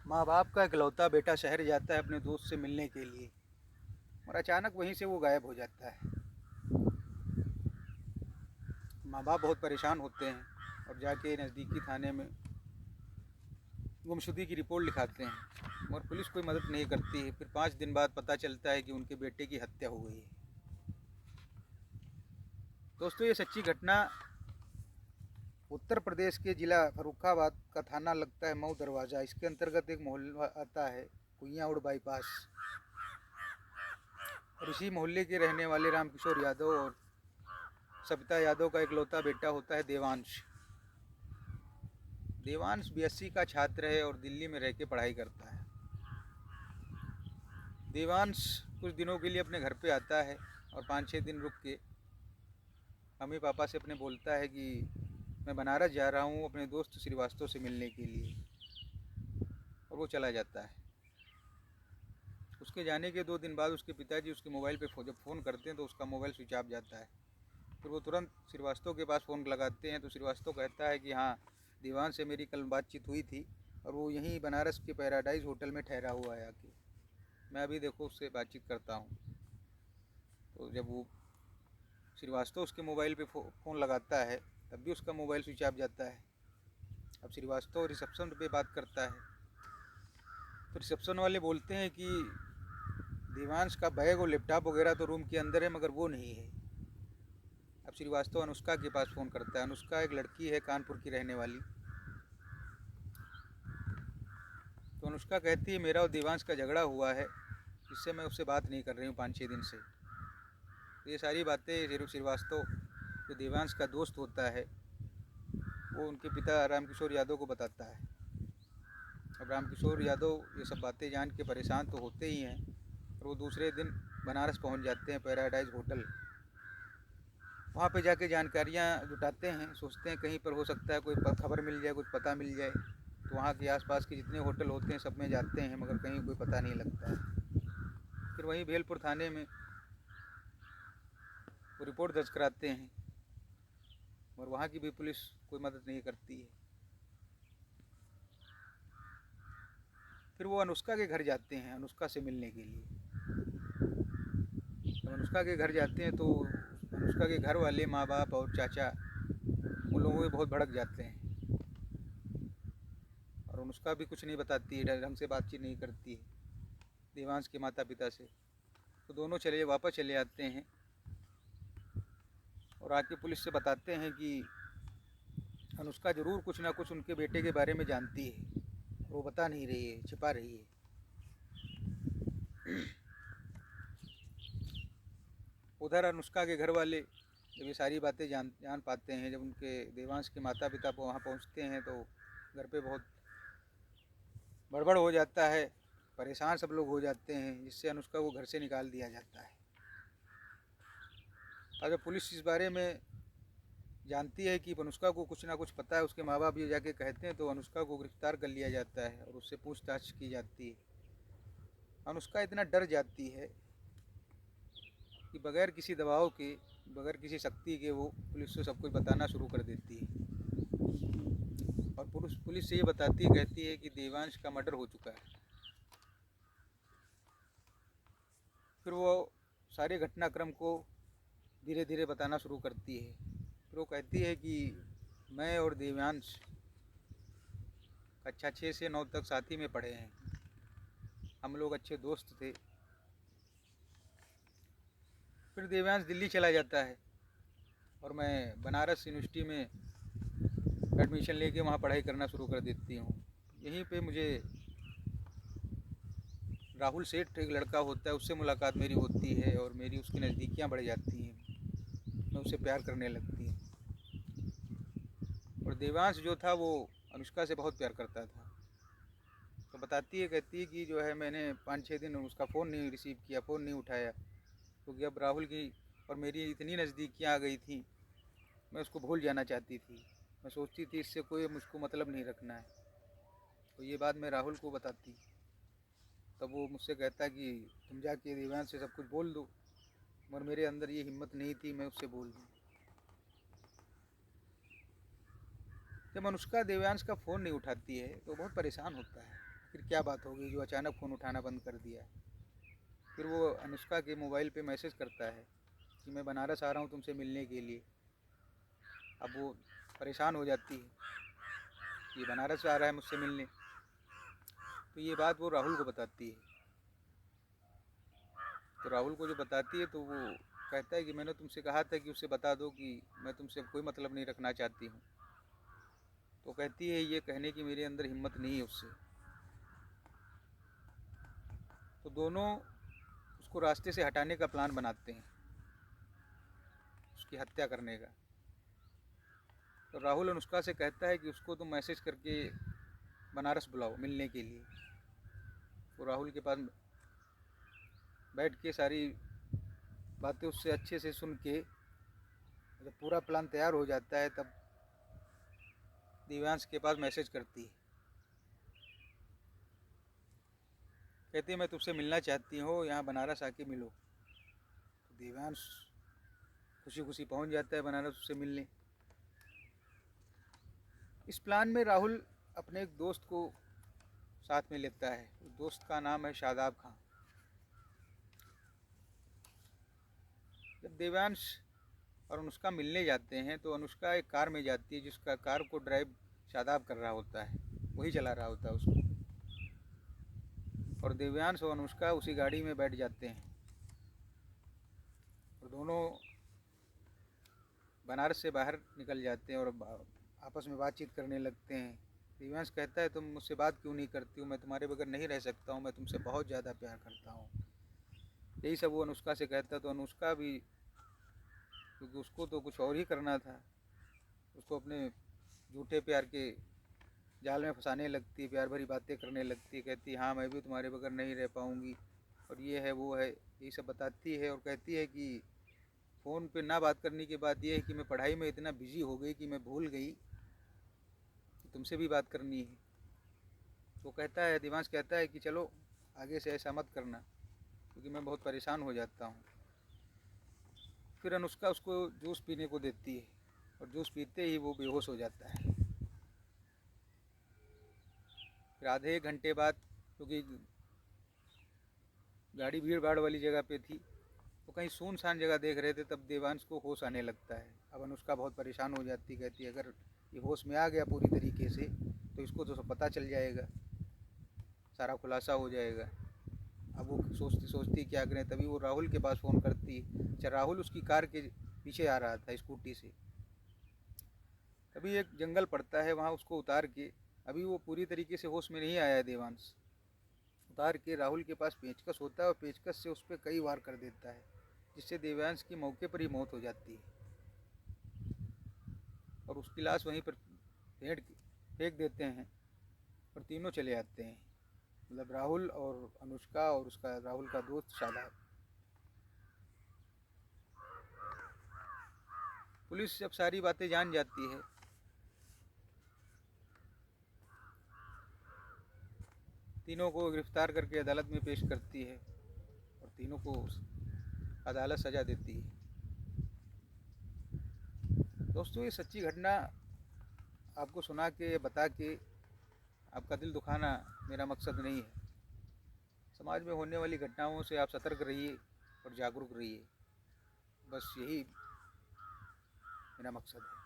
माँ बाप का इकलौता बेटा शहर जाता है अपने दोस्त से मिलने के लिए और अचानक वहीं से वो गायब हो जाता है। माँ बाप बहुत परेशान होते हैं और जाके नज़दीकी थाने में गुमशुदगी की रिपोर्ट लिखाते हैं और पुलिस कोई मदद नहीं करती है। फिर 5 दिन बाद पता चलता है कि उनके बेटे की हत्या हो गई है। दोस्तों, ये सच्ची घटना उत्तर प्रदेश के ज़िला फर्रुखाबाद का थाना लगता है मऊ दरवाज़ा। इसके अंतर्गत एक मोहल्ला आता है कुइयाँ उड़ बाईपास, और इसी मोहल्ले के रहने वाले रामकिशोर यादव और सविता यादव का इकलौता बेटा होता है देवांश। देवांश बीएससी का छात्र है और दिल्ली में रह के पढ़ाई करता है। देवांश कुछ दिनों के लिए अपने घर पे आता है और 5-6 दिन रुक के मम्मी पापा से अपने बोलता है कि मैं बनारस जा रहा हूँ अपने दोस्त श्रीवास्तव से मिलने के लिए, और वो चला जाता है। उसके जाने के 2 दिन बाद उसके पिताजी उसके मोबाइल पे जब फ़ोन करते हैं तो उसका मोबाइल स्विच ऑफ जाता है। फिर वो तुरंत श्रीवास्तव के पास फ़ोन लगाते हैं तो श्रीवास्तव कहता है कि हाँ, देवांश से मेरी कल बातचीत हुई थी और वो यहीं बनारस के पैराडाइज होटल में ठहरा हुआ है आके, मैं अभी देखो उससे बातचीत करता हूँ। तो जब वो श्रीवास्तव उसके मोबाइल पे फ़ोन लगाता है तब भी उसका मोबाइल स्विच ऑफ जाता है। अब श्रीवास्तव रिसेप्शन पे बात करता है तो रिसेप्शन वाले बोलते हैं कि देवांश का बैग और लैपटॉप वगैरह तो रूम के अंदर है मगर वो नहीं है। अब श्रीवास्तव अनुष्का के पास फ़ोन करता है। अनुष्का एक लड़की है कानपुर की रहने वाली। तो अनुष्का कहती है मेरा और देवांश का झगड़ा हुआ है, इससे मैं उससे बात नहीं कर रही हूँ 5-6 दिन से। तो ये सारी बातें श्रीवास्तव जो देवांश का दोस्त होता है वो उनके पिता रामकिशोर यादव को बताता है। अब रामकिशोर यादव ये सब बातें जान के परेशान तो होते ही हैं, और वो दूसरे दिन बनारस पहुंच जाते हैं पैराडाइज होटल। वहाँ पे जाके जानकारियाँ जुटाते हैं, सोचते हैं कहीं पर हो सकता है कोई खबर मिल जाए, कुछ पता मिल जाए। तो वहाँ के आसपास के जितने होटल होते हैं सब में जाते हैं मगर कहीं कोई पता नहीं लगता है। फिर वहीं भेलपुर थाने में वो रिपोर्ट दर्ज कराते हैं और वहाँ की भी पुलिस कोई मदद नहीं करती है। फिर वो अनुष्का के घर जाते हैं अनुष्का से मिलने के लिए। जब अनुष्का के घर जाते हैं तो अनुष्का के घर वाले माँ बाप और चाचा उन लोगों के बहुत भड़क जाते हैं, और अनुष्का भी कुछ नहीं बताती है, ढंग से बातचीत नहीं करती है देवांश के माता पिता से। तो दोनों वापस चले आते हैं और आके पुलिस से बताते हैं कि अनुष्का ज़रूर कुछ ना कुछ उनके बेटे के बारे में जानती है, वो बता नहीं रही है, छिपा रही है। उधर अनुष्का के घर वाले जब ये सारी बातें जान पाते हैं, जब उनके देवांश के माता पिता वहाँ पहुँचते हैं तो घर पे बहुत गड़बड़ हो जाता है, परेशान सब लोग हो जाते हैं, जिससे अनुष्का को घर से निकाल दिया जाता है। और जब पुलिस इस बारे में जानती है कि अनुष्का को कुछ ना कुछ पता है, उसके माँ बाप ये जाके कहते हैं, तो अनुष्का को गिरफ्तार कर लिया जाता है और उससे पूछताछ की जाती है। अनुष्का इतना डर जाती है कि बगैर किसी दबाव के, बगैर किसी शक्ति के वो पुलिस को सब कुछ बताना शुरू कर देती है। और पुलिस से ये कहती है कि देवांश का मर्डर हो चुका है। फिर वो सारे घटनाक्रम को धीरे धीरे बताना शुरू करती है। फिर वो कहती है कि मैं और देवांश कक्षा 6 से 9 तक साथ ही में पढ़े हैं, हम लोग अच्छे दोस्त थे। फिर देवांश दिल्ली चला जाता है और मैं बनारस यूनिवर्सिटी में एडमिशन लेके वहाँ पढ़ाई करना शुरू कर देती हूँ। यहीं पे मुझे राहुल सेठ एक लड़का होता है, उससे मुलाकात मेरी होती है और मेरी उसकी नज़दीकियाँ बढ़ जाती हैं, मैं उससे प्यार करने लगती हूँ। और देवांश जो था वो अनुष्का से बहुत प्यार करता था। तो बताती है, कहती है कि जो है मैंने 5-6 दिन उसका फ़ोन नहीं रिसीव किया, फ़ोन नहीं उठाया, क्योंकि अब राहुल की और मेरी इतनी नज़दीकियाँ आ गई थी, मैं उसको भूल जाना चाहती थी। मैं सोचती थी इससे कोई मुझको मतलब नहीं रखना है। तो ये बात मैं राहुल को बताती, तब वो मुझसे कहता कि तुम जाके देवांश से सब कुछ बोल दो, मगर मेरे अंदर ये हिम्मत नहीं थी मैं उससे बोल दूँ। जब अनुष्का देवांश का फ़ोन नहीं उठाती है तो बहुत परेशान होता है। फिर क्या बात हो गई जो अचानक फ़ोन उठाना बंद कर दिया। फिर वो अनुष्का के मोबाइल पे मैसेज करता है कि मैं बनारस आ रहा हूँ तुमसे मिलने के लिए। अब वो परेशान हो जाती है कि बनारस आ रहा है मुझसे मिलने। तो ये बात वो राहुल को बताती है। तो राहुल को जो बताती है तो वो कहता है कि मैंने तुमसे कहा था कि उसे बता दो कि मैं तुमसे कोई मतलब नहीं रखना चाहती हूँ। तो कहती है ये कहने की मेरे अंदर हिम्मत नहीं है उससे। तो दोनों उसको रास्ते से हटाने का प्लान बनाते हैं, उसकी हत्या करने का। तो राहुल अनुष्का से कहता है कि उसको तुम मैसेज करके बनारस बुलाओ मिलने के लिए। वो राहुल के पास बैठ के सारी बातें उससे अच्छे से सुन के जब पूरा प्लान तैयार हो जाता है तब दिव्यांश के पास मैसेज करती है। कहती है मैं तुझसे मिलना चाहती हूँ, यहाँ बनारस आके मिलो। तो दिव्यांश खुशी खुशी पहुँच जाता है बनारस उससे मिलने। इस प्लान में राहुल अपने एक दोस्त को साथ में लेता है। उस दोस्त का नाम है शादाब खां। जब देवांश और अनुष्का मिलने जाते हैं तो अनुष्का एक कार में जाती है जिसका कार को ड्राइव शादाब कर रहा होता है, वही चला रहा होता है उसको। और देव्यांश और अनुष्का उसी गाड़ी में बैठ जाते हैं और दोनों बनारस से बाहर निकल जाते हैं और आपस में बातचीत करने लगते हैं। देव्यांश कहता है तुम मुझसे बात क्यों नहीं करती हो, मैं तुम्हारे बगैर नहीं रह सकता हूँ, मैं तुमसे बहुत ज़्यादा प्यार करता हूँ। यही सब वो अनुष्का से कहता है। तो अनुष्का भी, क्योंकि उसको तो कुछ और ही करना था, उसको अपने झूठे प्यार के जाल में फंसाने लगती, प्यार भरी बातें करने लगती, कहती हाँ मैं भी तुम्हारे बगैर नहीं रह पाऊँगी और ये है वो है, यही सब बताती है। और कहती है कि फ़ोन पे ना बात करने की बात यह है कि मैं पढ़ाई में इतना बिजी हो गई कि मैं भूल गई कि तुमसे भी बात करनी है। तो कहता है, दिमाग कहता है कि चलो आगे से ऐसा मत करना क्योंकि मैं बहुत परेशान हो जाता हूँ। फिर अनुष्का उसको जूस पीने को देती है और जूस पीते ही वो बेहोश हो जाता है। फिर आधे एक घंटे बाद, क्योंकि गाड़ी भीड़ भाड़ वाली जगह पे थी तो कहीं सुनसान जगह देख रहे थे, तब देवांश को होश आने लगता है। अब अनुष्का बहुत परेशान हो जाती, कहती है अगर ये होश में आ गया पूरी तरीके से तो इसको तो सब पता चल जाएगा, सारा खुलासा हो जाएगा। अब वो सोचती सोचती क्या करें, तभी वो राहुल के पास फ़ोन करती। अच्छा, राहुल उसकी कार के पीछे आ रहा था स्कूटी से। तभी एक जंगल पड़ता है, वहाँ उसको उतार के, अभी वो पूरी तरीके से होश में नहीं आया है देवांश, उतार के राहुल के पास पेचकस होता है और पेचकस से उस पर कई वार कर देता है, जिससे देवांश की मौके पर ही मौत हो जाती है और उसकी लाश वहीं पर फेंक देते हैं और तीनों चले आते हैं, मतलब राहुल और अनुष्का और उसका राहुल का दोस्त शादाब। पुलिस जब सारी बातें जान जाती है तीनों को गिरफ्तार करके अदालत में पेश करती है और तीनों को अदालत सज़ा देती है। दोस्तों, ये सच्ची घटना आपको सुना के बता के आपका दिल दुखाना मेरा मकसद नहीं है। समाज में होने वाली घटनाओं से आप सतर्क रहिए और जागरूक रहिए, बस यही मेरा मकसद है।